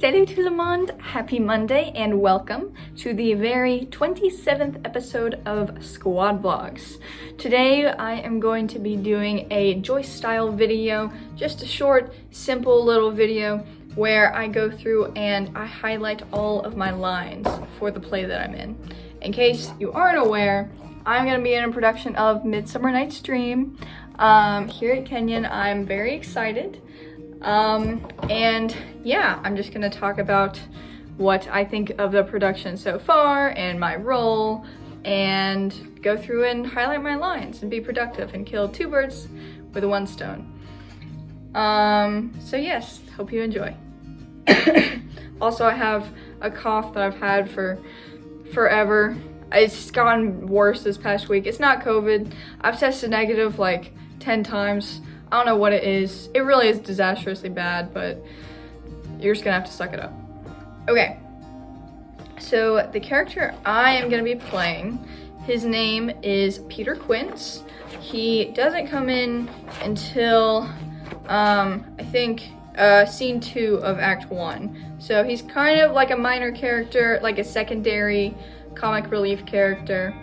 Salut tout le monde, happy Monday, and welcome to the very 27th episode of Squad Vlogs. Today I am going to be doing a Joyce style video, just a short, simple little video where I go through and I highlight all of my lines for the play that I'm in. In case you aren't aware, I'm going to be in a production of Midsummer Night's Dream here at Kenyon. I'm very excited. And yeah, I'm just gonna talk about what I think of the production so far and my role, and go through and highlight my lines and be productive and kill two birds with one stone. So yes, hope you enjoy. Also, I have a cough that I've had for forever. It's gotten worse this past week. It's not COVID. I've tested negative like 10 times. I don't know what it is. It really is disastrously bad, but you're just gonna have to suck it up. Okay, so the character I am gonna be playing, his name is Peter Quince. He doesn't come in until, I think, scene 2 of Act 1. So he's kind of like a minor character, like a secondary comic relief character.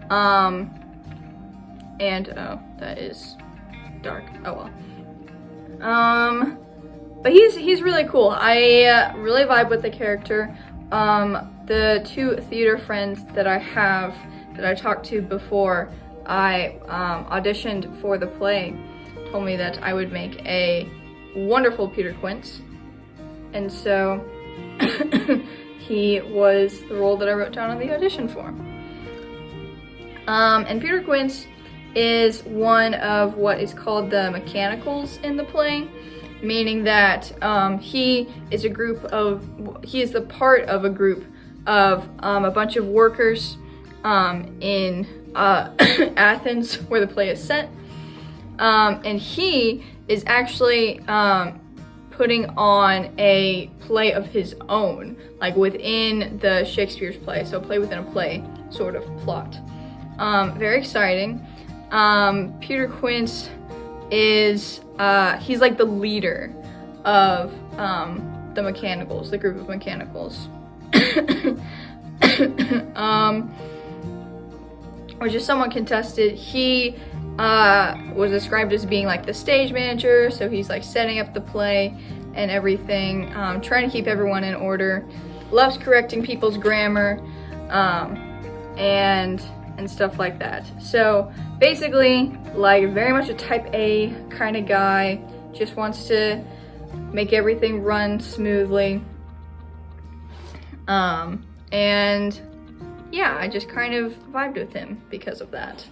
And, oh, that is dark. Oh well. But he's really cool. I really vibe with the character. The two theater friends that I have that I talked to before I auditioned for the play told me that I would make a wonderful Peter Quince, and so he was the role that I wrote down on the audition for. And Peter Quince is one of what is called the mechanicals in the play, meaning that he is the part of a group of a bunch of workers in Athens, where the play is set, and he is actually putting on a play of his own, like within the Shakespeare's play, so play within a play sort of plot. Very exciting. Peter Quince is, he's like the leader of, the mechanicals, the group of mechanicals. Which is somewhat contested. He, was described as being like the stage manager, so he's like setting up the play and everything, trying to keep everyone in order, loves correcting people's grammar, and stuff like that. So basically, like, very much a type A kind of guy, just wants to make everything run smoothly. And yeah, I just kind of vibed with him because of that.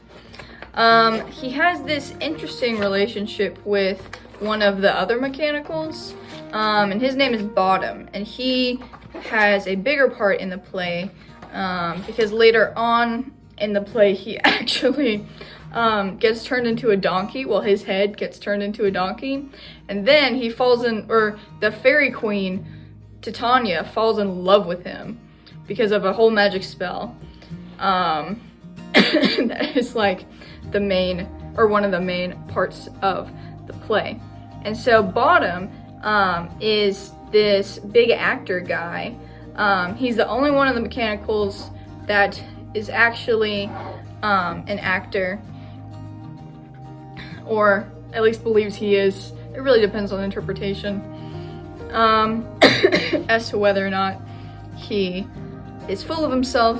He has this interesting relationship with one of the other mechanicals, and his name is Bottom, and he has a bigger part in the play, because later on in the play, he actually gets turned into a donkey. Well, his head gets turned into a donkey. And then he falls in, or the fairy queen, Titania, falls in love with him because of a whole magic spell. That is like the main, or one of the main parts of the play. And so Bottom is this big actor guy. He's the only one of the mechanicals that is actually an actor, or at least believes he is. It really depends on interpretation as to whether or not he is full of himself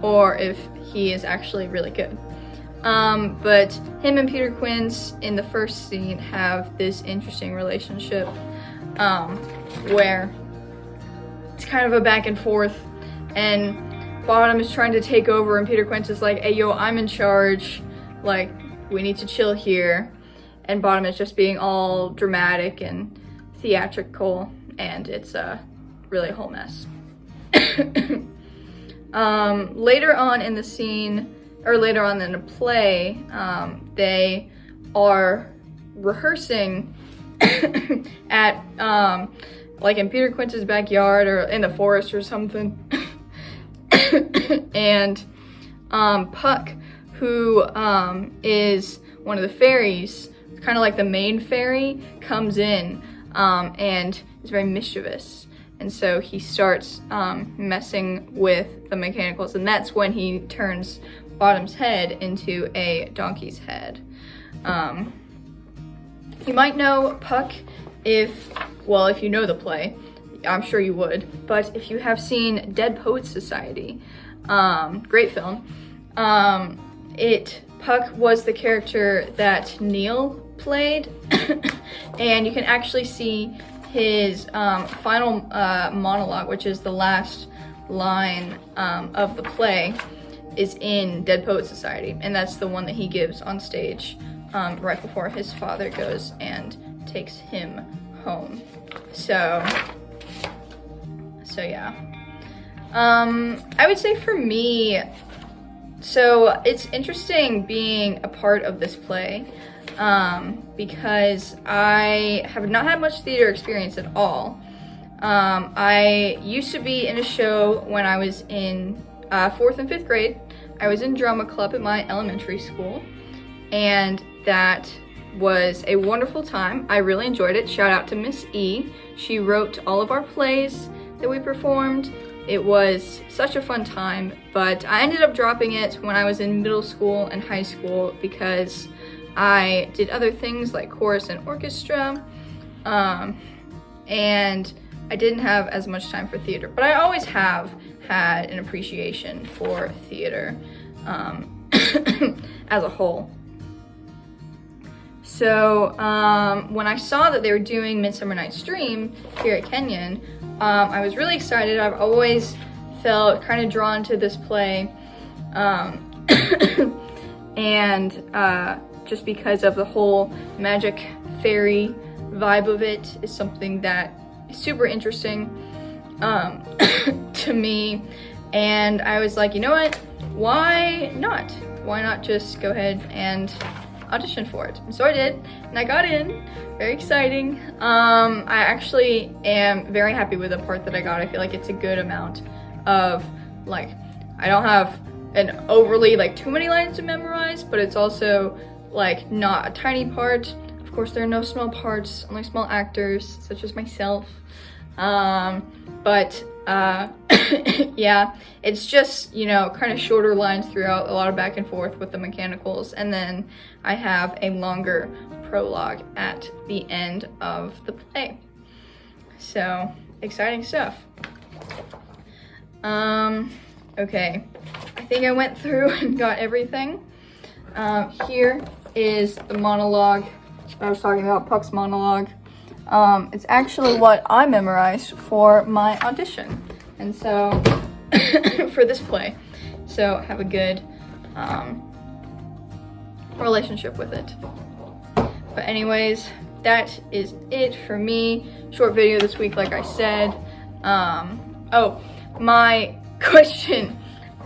or if he is actually really good. But him and Peter Quince in the first scene have this interesting relationship where it's kind of a back and forth, and Bottom is trying to take over, and Peter Quince is like, hey, yo, I'm in charge. Like, we need to chill here. And Bottom is just being all dramatic and theatrical, and it's really a whole mess. Later on in the scene, or later on in the play, they are rehearsing at, like in Peter Quince's backyard or in the forest or something. And Puck, who is one of the fairies, kind of like the main fairy, comes in and is very mischievous. And so he starts messing with the mechanicals, and that's when he turns Bottom's head into a donkey's head. You might know Puck if you know the play. I'm sure you would. But if you have seen Dead Poets Society, great film, Puck was the character that Neil played, and you can actually see his final monologue, which is the last line of the play, is in Dead Poets Society, and that's the one that he gives on stage right before his father goes and takes him home. So yeah. I would say for me, so it's interesting being a part of this play because I have not had much theater experience at all. I used to be in a show when I was in 4th and 5th grade. I was in drama club at my elementary school, and that was a wonderful time. I really enjoyed it. Shout out to Miss E. She wrote all of our plays that we performed. It was such a fun time, but I ended up dropping it when I was in middle school and high school because I did other things like chorus and orchestra, and I didn't have as much time for theater, but I always have had an appreciation for theater as a whole. So when I saw that they were doing Midsummer Night's Dream here at Kenyon, I was really excited. I've always felt kind of drawn to this play, and just because of the whole magic fairy vibe of it is something that is super interesting to me. And I was like, you know what? Why not? Why not just go ahead and audition for it? And so I did, and I got in. Very exciting. I actually am very happy with the part that I got. I feel like it's a good amount of, like, I don't have an overly, like, too many lines to memorize, but it's also, like, not a tiny part. Of course, there are no small parts, only small actors, such as myself. Yeah, it's just, you know, kind of shorter lines throughout, a lot of back and forth with the mechanicals, and then I have a longer prologue at the end of the play. So, exciting stuff. Okay, I think I went through and got everything. Here is the monologue I was talking about, Puck's monologue. It's actually what I memorized for my audition, and so for this play, so have a good relationship with it. But anyways, that is it for me. Short video this week, like I said. Oh, my question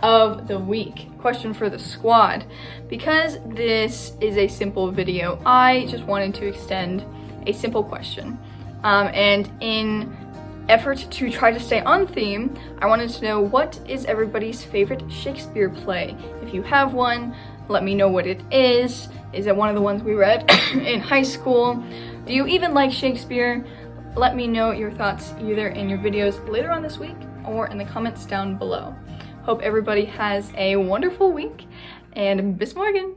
of the week, question for the squad. Because this is a simple video, I just wanted to extend a simple question. And in effort to try to stay on theme, I wanted to know, what is everybody's favorite Shakespeare play? If you have one, let me know what it is. Is it one of the ones we read in high school? Do you even like Shakespeare? Let me know your thoughts either in your videos later on this week or in the comments down below. Hope everybody has a wonderful week, and bis morgen!